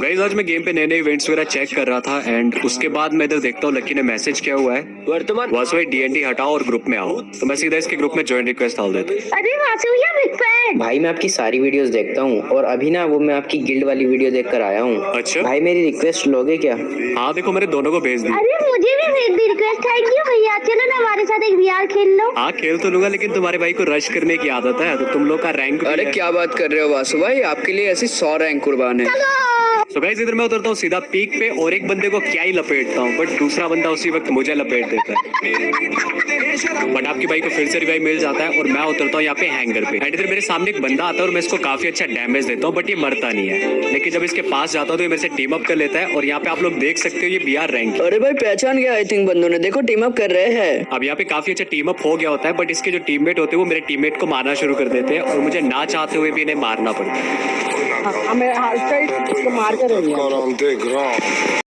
Guys आज मैं game पे नए नए इवेंट्स वगैरह चेक कर रहा था एंड उसके बाद मैं इधर देखता हूँ लकी ने मैसेज किया हुआ है वर्तमान वासु D&D हटाओ और ग्रुप में आओ। तो मैं सीधा इसके ग्रुप में ज्वाइन रिक्वेस्ट डाल देता हूँ। अरे वासु या बिग फैन। भाई मैं आपकी सारी वीडियोस देखता हूँ और अभी ना वो मैं आपकी गिल्ड वाली वीडियो देख कर आया हूँ। अच्छा भाई मेरी रिक्वेस्ट लोगे क्या? हाँ देखो मैंने दोनों को भेज दी। अरे मुझे भी भेज दी रिक्वेस्ट। थैंक यू भैया। चलो ना हमारे साथ एक VR खेल लो। हाँ खेल तो लूंगा लेकिन तुम्हारे भाई को रश करने की आदत है तो तुम लोग का रैंक अरे क्या बात कर रहे हो वासु भाई, आपके लिए ऐसी 100 रैंक कुर्बान है। तो गाइस इधर मैं उतरता हूँ सीधा पीक पे और एक बंदे को क्या ही लपेटता हूँ बट दूसरा बंदा उसी वक्त मुझे लपेट देता है। बट आपकी भाई को फिर से रिवाइव मिल जाता है और मैं उतरता हूँ यहाँ पे हैंगर पे एंड इधर मेरे सामने एक बंदा आता है और मैं इसको काफी अच्छा डैमेज देता हूँ बट ये मरता नहीं है। लेकिन जब इसके पास जाता हूँ तो ये मेरे से टीम अप कर लेता है और यहाँ पे आप लोग देख सकते हो ये BR रैंक। अरे भाई पहचान गया आई थिंक बंदों ने, देखो टीम अप कर रहे हैं। अब यहाँ पे काफी अच्छा टीम अप हो गया होता है बट इसके जो टीममेट होते हैं वो मेरे टीममेट को मारना शुरू कर देते हैं और मुझे ना चाहते हुए भी इन्हें मारना पड़ता है। हमें हाल इसको मार कर रही है।